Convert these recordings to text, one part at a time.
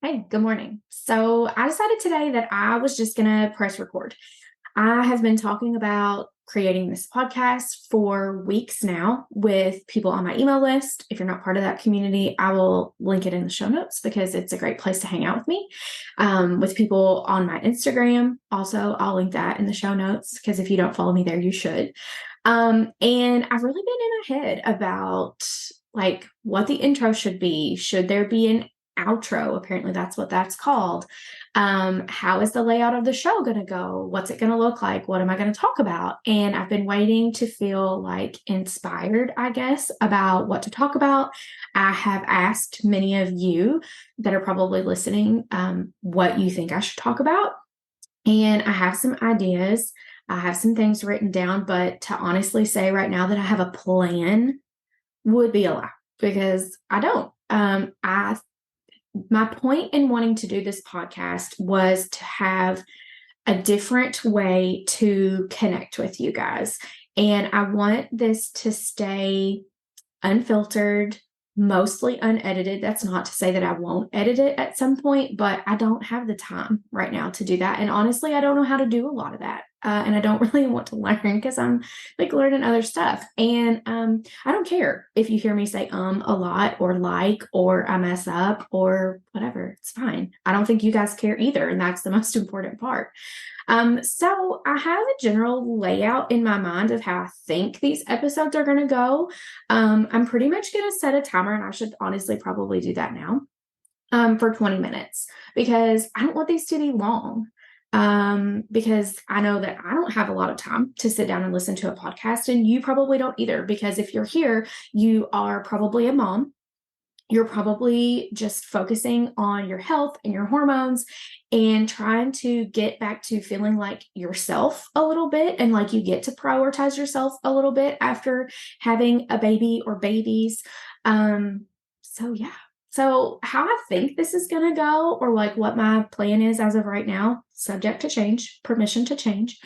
Hey, good morning. So I decided today that I was just going to press record. I have been talking about creating this podcast for weeks now with people on my email list. If you're not part of that community, I will link it in the show notes because it's a great place to hang out with me. With people on my Instagram, also, I'll link that in the show notes because if you don't follow me there, you should. And I've really been in my head about like what the intro should be. Should there be an outro? Apparently, that's what that's called. How is the layout of the show going to go? What's it going to look like? What am I going to talk about? And I've been waiting to feel like inspired, I guess, about what to talk about. I have asked many of you that are probably listening what you think I should talk about. And I have some ideas. I have some things written down, but to honestly say right now that I have a plan would be a lie because I don't. My point in wanting to do this podcast was to have a different way to connect with you guys. And I want this to stay unfiltered, mostly unedited. That's not to say that I won't edit it at some point, but I don't have the time right now to do that. And honestly, I don't know how to do a lot of that. And I don't really want to learn because I'm like learning other stuff. And I don't care if you hear me say a lot or I mess up or whatever. It's fine. I don't think you guys care either. And that's the most important part. So I have a general layout in my mind of how I think these episodes are going to go. I'm pretty much going to set a timer, and I should honestly probably do that now, for 20 minutes because I don't want these to be long. Because I know that I don't have a lot of time to sit down and listen to a podcast, and you probably don't either, because if you're here, you are probably a mom. You're probably just focusing on your health and your hormones and trying to get back to feeling like yourself a little bit and like you get to prioritize yourself a little bit after having a baby or babies. So yeah. So how I think this is going to go, or like what my plan is as of right now, subject to change, permission to change.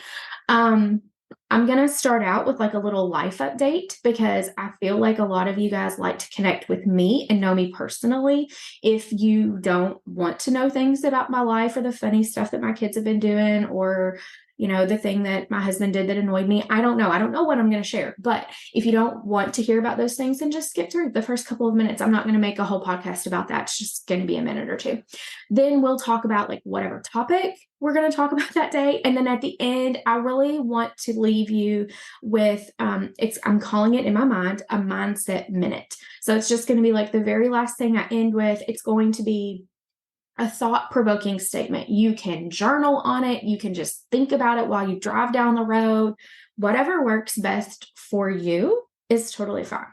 I'm going to start out with like a little life update because I feel like a lot of you guys like to connect with me and know me personally. If you don't want to know things about my life or the funny stuff that my kids have been doing or, the thing that my husband did that annoyed me, I don't know. I don't know what I'm going to share. But if you don't want to hear about those things, then just skip through the first couple of minutes. I'm not going to make a whole podcast about that. It's just going to be a minute or two. Then we'll talk about like whatever topic we're going to talk about that day. And then at the end, I really want to leave you with, I'm calling it in my mind, a mindset minute. So it's just going to be like the very last thing I end with. It's going to be a thought-provoking statement. You can journal on it. You can just think about it while you drive down the road. Whatever works best for you is totally fine.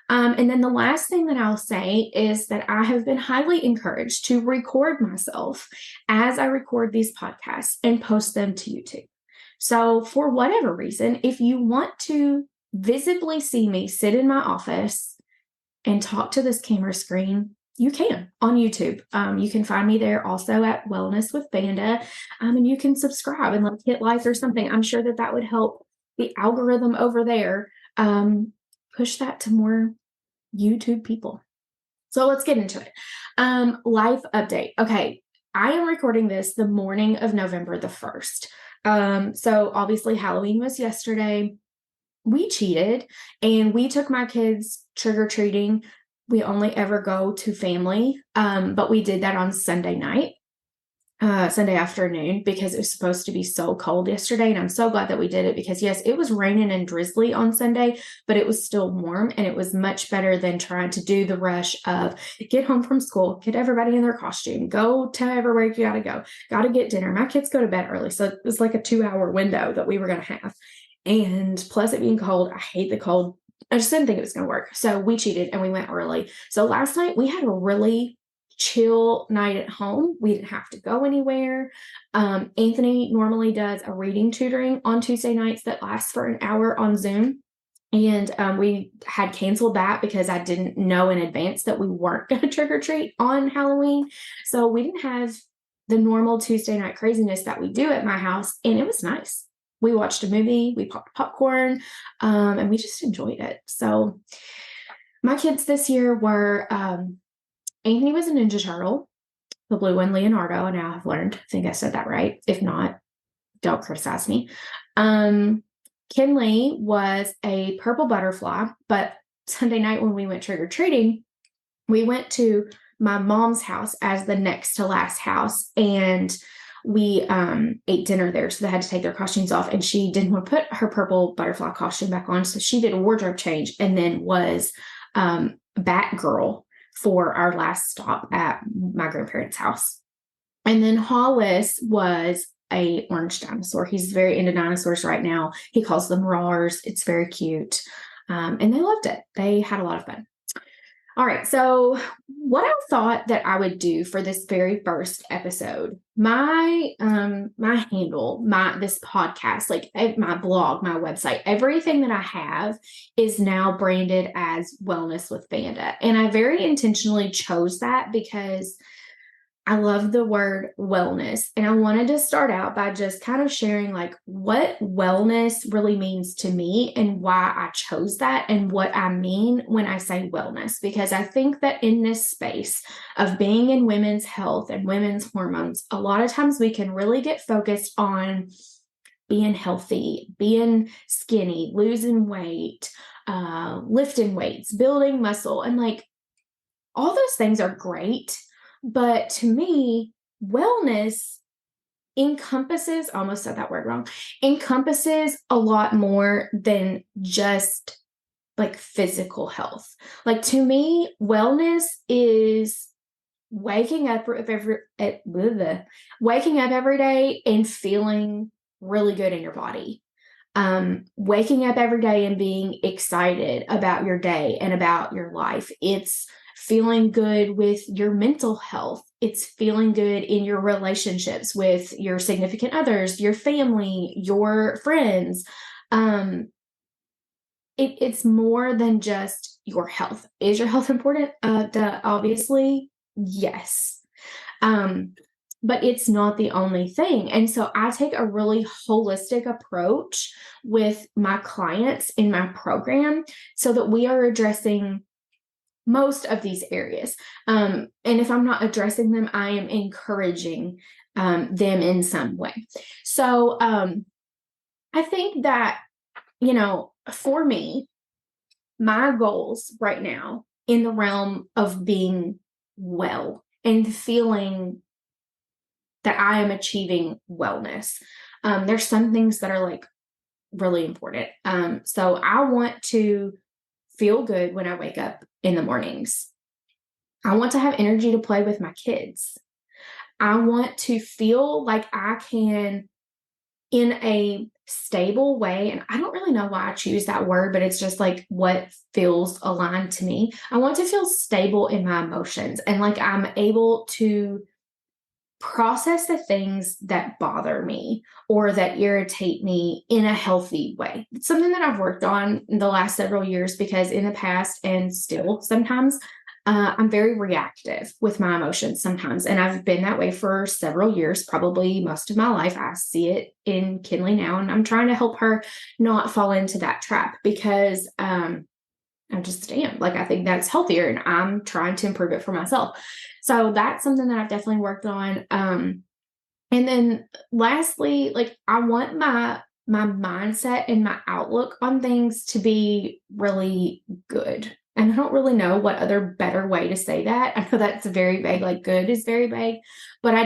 And then the last thing that I'll say is that I have been highly encouraged to record myself as I record these podcasts and post them to YouTube. So for whatever reason, if you want to visibly see me sit in my office and talk to this camera screen, you can on YouTube. You can find me there also at Wellness with Banda, and you can subscribe and like hit like or something. I'm sure that would help the algorithm over there push that to more YouTube people. So let's get into it. Life update. Okay, I am recording this the morning of November the 1st. So obviously Halloween was yesterday. We cheated and we took my kids trick-or-treating. We only ever go to family, but we did that on Sunday night, Sunday afternoon, because it was supposed to be so cold yesterday. And I'm so glad that we did it because yes, it was raining and drizzly on Sunday, but it was still warm and it was much better than trying to do the rush of get home from school, get everybody in their costume, go to everywhere you got to get dinner. My kids go to bed early. So it was like a 2-hour window that we were going to have. And plus it being cold, I hate the cold. I just didn't think it was going to work. So we cheated and we went early. So last night we had a really chill night at home. We didn't have to go anywhere. Anthony normally does a reading tutoring on Tuesday nights that lasts for an hour on Zoom. And we had canceled that because I didn't know in advance that we weren't going to trick or treat on Halloween. So we didn't have the normal Tuesday night craziness that we do at my house. And it was nice. We watched a movie, we popped popcorn, and we just enjoyed it. So my kids this year were, Anthony was a Ninja Turtle, the blue one, Leonardo. And now I've learned, I think I said that right. If not, don't criticize me. Kinley was a purple butterfly, but Sunday night when we went trick-or-treating, we went to my mom's house as the next to last house, and we ate dinner there. So they had to take their costumes off, and she didn't want to put her purple butterfly costume back on. So she did a wardrobe change and then was Batgirl for our last stop at my grandparents' house. And then Hollis was a orange dinosaur. He's very into dinosaurs right now. He calls them roars. It's very cute. And they loved it. They had a lot of fun. All right. So what I thought that I would do for this very first episode, my handle, this podcast, like my blog, my website, everything that I have is now branded as Wellness with Vanda. And I very intentionally chose that because I love the word wellness. And I wanted to start out by just kind of sharing like what wellness really means to me and why I chose that and what I mean when I say wellness. Because I think that in this space of being in women's health and women's hormones, a lot of times we can really get focused on being healthy, being skinny, losing weight, lifting weights, building muscle. And like all those things are great. But to me, wellness encompasses, almost said that word wrong, encompasses a lot more than just like physical health. Like to me, wellness is waking up every day and feeling really good in your body. Waking up every day and being excited about your day and about your life. It's feeling good with your mental health. It's feeling good in your relationships with your significant others, your family, your friends. It's more than just your health. Is your health important? Obviously, yes. But it's not the only thing. And so I take a really holistic approach with my clients in my program so that we are addressing most of these areas. And if I'm not addressing them, I am encouraging them in some way. So I think that, for me, my goals right now in the realm of being well and feeling that I am achieving wellness, there's some things that are like really important. So I want to feel good when I wake up in the mornings. I want to have energy to play with my kids. I want to feel like I can, in a stable way, and I don't really know why I choose that word, but it's just like what feels aligned to me. I want to feel stable in my emotions and like I'm able to process the things that bother me or that irritate me in a healthy way. It's something that I've worked on in the last several years because in the past and still sometimes I'm very reactive with my emotions sometimes. And I've been that way for several years, probably most of my life. I see it in Kinley now, and I'm trying to help her not fall into that trap because I just am. Like, I think that's healthier and I'm trying to improve it for myself. So that's something that I've definitely worked on. And then lastly, like I want my mindset and my outlook on things to be really good. And I don't really know what other better way to say that. I know that's very vague, like good is very vague, but I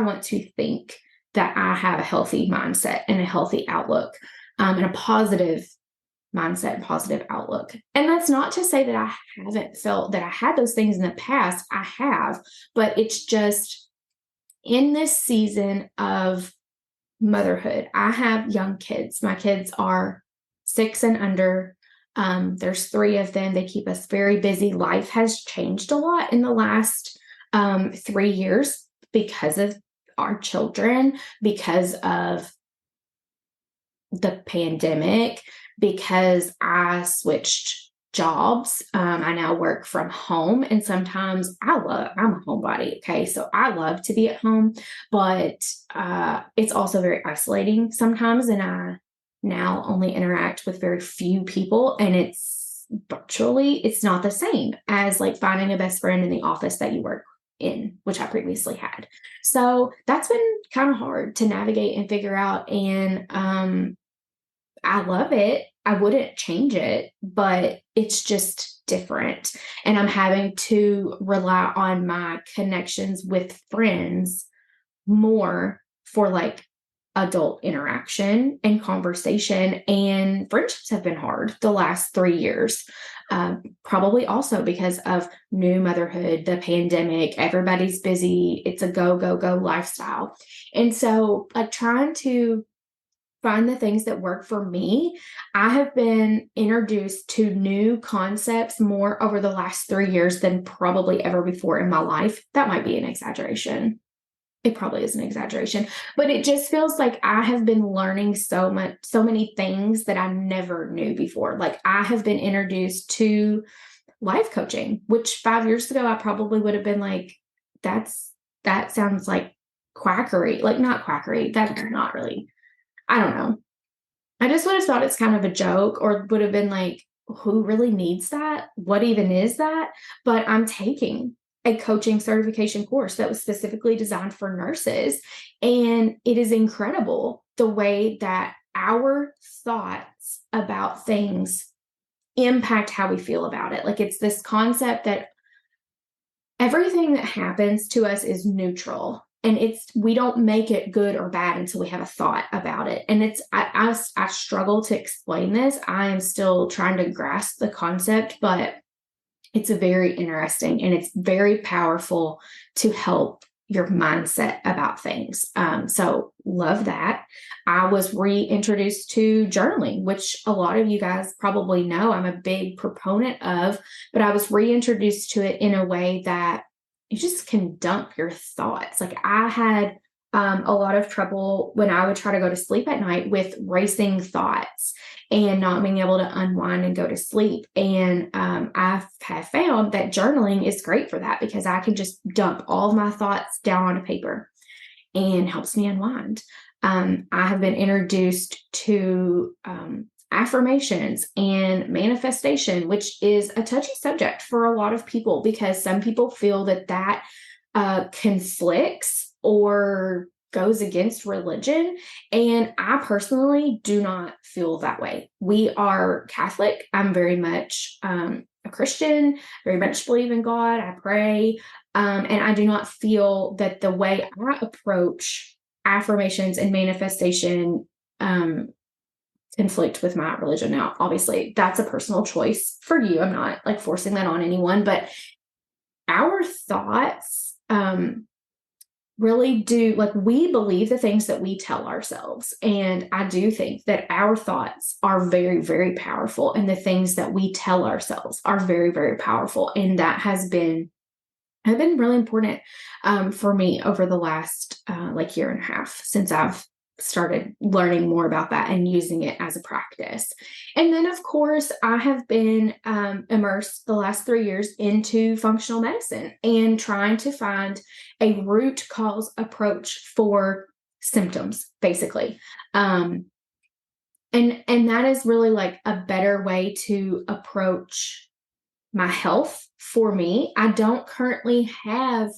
want to think that I have a healthy mindset and a healthy outlook, and a positive mindset and positive outlook. And that's not to say that I haven't felt that I had those things in the past. I have, but it's just in this season of motherhood. I have young kids. My kids are 6 and under. There's 3 of them. They keep us very busy. Life has changed a lot in the last 3 years because of our children, because of the pandemic, because I switched jobs. I now work from home, and sometimes I'm a homebody. Okay. So I love to be at home, but it's also very isolating sometimes. And I now only interact with very few people, and it's not the same as like finding a best friend in the office that you work in, which I previously had. So that's been kind of hard to navigate and figure out. And I love it. I wouldn't change it, but it's just different. And I'm having to rely on my connections with friends more for like adult interaction and conversation. And friendships have been hard the last 3 years. Probably also because of new motherhood, the pandemic, everybody's busy. It's a go, go, go lifestyle. And so like trying to find the things that work for me. I have been introduced to new concepts more over the last 3 years than probably ever before in my life. That might be an exaggeration. It probably is an exaggeration, but it just feels like I have been learning so many things that I never knew before. Like I have been introduced to life coaching, which 5 years ago, I probably would have been like, that sounds like quackery, like not quackery. That's not really, I don't know. I just would have thought it's kind of a joke or would have been like, who really needs that? What even is that? But I'm taking a coaching certification course that was specifically designed for nurses. And it is incredible the way that our thoughts about things impact how we feel about it. Like it's this concept that everything that happens to us is neutral. And we don't make it good or bad until we have a thought about it. And I struggle to explain this. I am still trying to grasp the concept, but it's very interesting and it's very powerful to help your mindset about things. So love that. I was reintroduced to journaling, which a lot of you guys probably know I'm a big proponent of, but I was reintroduced to it in a way that you just can dump your thoughts. Like I had a lot of trouble when I would try to go to sleep at night with racing thoughts and not being able to unwind and go to sleep. And I have found that journaling is great for that because I can just dump all of my thoughts down onto paper and helps me unwind. I have been introduced to affirmations and manifestation, which is a touchy subject for a lot of people because some people feel that conflicts or goes against religion. And I personally do not feel that way. We are Catholic. I'm very much a Christian, very much believe in God. I pray. And I do not feel that the way I approach affirmations and manifestation conflict with my religion. Now, obviously, that's a personal choice for you. I'm not like forcing that on anyone, but our thoughts really do, like we believe the things that we tell ourselves. And I do think that our thoughts are very, very powerful. And the things that we tell ourselves are very, very powerful. And that have been really important for me over the last like year and a half since I've started learning more about that and using it as a practice. And then, of course, I have been immersed the last 3 years into functional medicine and trying to find a root cause approach for symptoms, basically. And that is really like a better way to approach my health for me. I don't currently have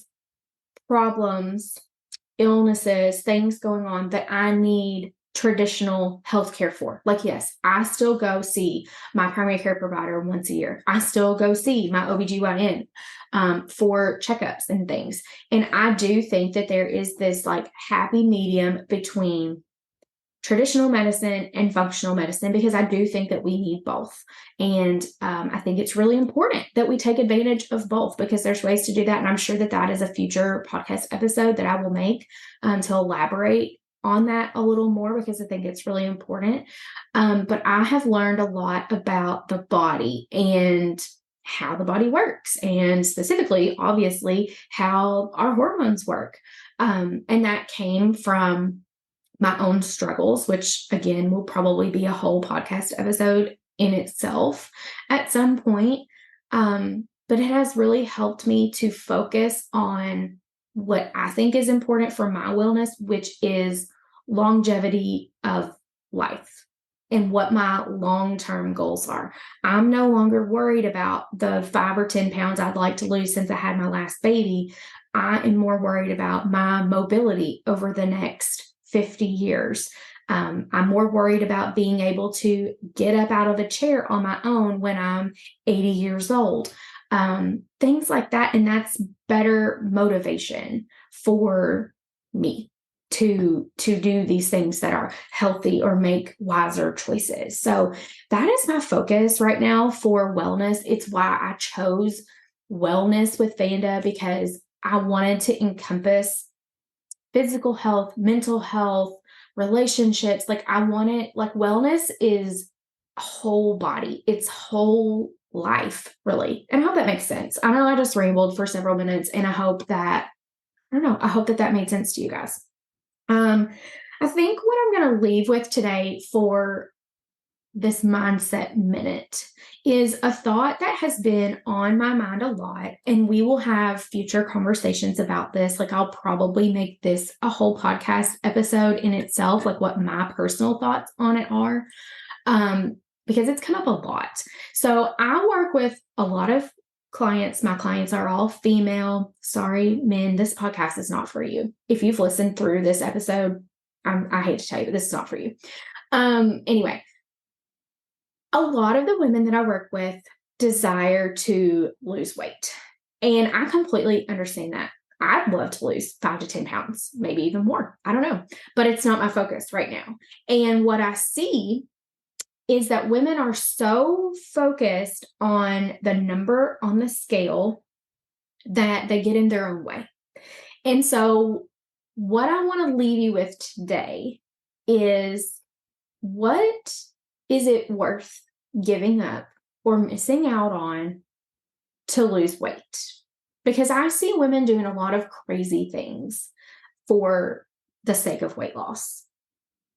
problems, illnesses, things going on that I need traditional healthcare for. Like, yes, I still go see my primary care provider once a year. I still go see my OBGYN for checkups and things. And I do think that there is this like happy medium between traditional medicine and functional medicine, because I do think that we need both. And I think it's really important that we take advantage of both because there's ways to do that. And I'm sure that that is a future podcast episode that I will make to elaborate on that a little more because I think it's really important. But I have learned a lot about the body and how the body works, and specifically, obviously, how our hormones work. And that came from my own struggles, which again will probably be a whole podcast episode in itself at some point. But it has really helped me to focus on what I think is important for my wellness, which is longevity of life and what my long-term goals are. I'm no longer worried about the 5 or 10 pounds I'd like to lose since I had my last baby. I am more worried about my mobility over the next 50 years. I'm more worried about being able to get up out of a chair on my own when I'm 80 years old. Things like that. And that's better motivation for me to do these things that are healthy or make wiser choices. So that is my focus right now for wellness. It's why I chose wellness with Vanda, because I wanted to encompass physical health, mental health, relationships. Like I wanted, like wellness is whole body. It's whole life, really. And I hope that makes sense. I know I just rambled for several minutes, and I hope that, I don't know, I hope that that made sense to you guys. I think what I'm going to leave with today for this mindset minute is a thought that has been on my mind a lot, and we will have future conversations about this. Like I'll probably make this a whole podcast episode in itself, like what my personal thoughts on it are, because it's come up a lot. So I work with a lot of clients. My clients are all female. Sorry, men, this podcast is not for you. If you've listened through this episode, I hate to tell you, but this is not for you. Anyway, a lot of the women that I work with desire to lose weight. And I completely understand that. I'd love to lose 5 to 10 pounds, maybe even more. I don't know, but it's not my focus right now. And what I see is that women are so focused on the number on the scale that they get in their own way. And so what I want to leave you with today is, what is it worth giving up or missing out on to lose weight? Because I see women doing a lot of crazy things for the sake of weight loss.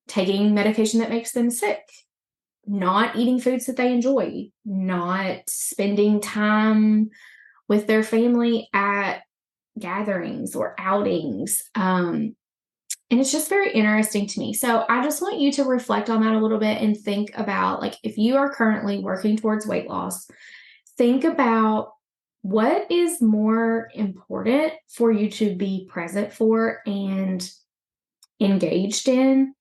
Taking medication that makes them sick, not eating foods that they enjoy, not spending time with their family at gatherings or outings. And it's just very interesting to me. So I just want you to reflect on that a little bit and think about, like, if you are currently working towards weight loss, think about what is more important for you to be present for and engaged in,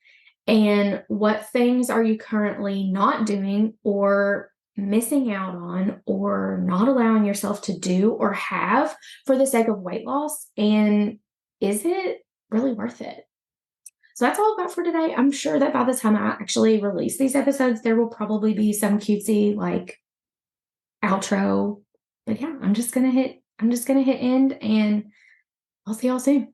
and what things are you currently not doing or missing out on or not allowing yourself to do or have for the sake of weight loss, and is it really worth it? So that's all I've got for today. I'm sure that by the time I actually release these episodes, there will probably be some cutesy like outro. But yeah, I'm just gonna hit end, and I'll see y'all soon.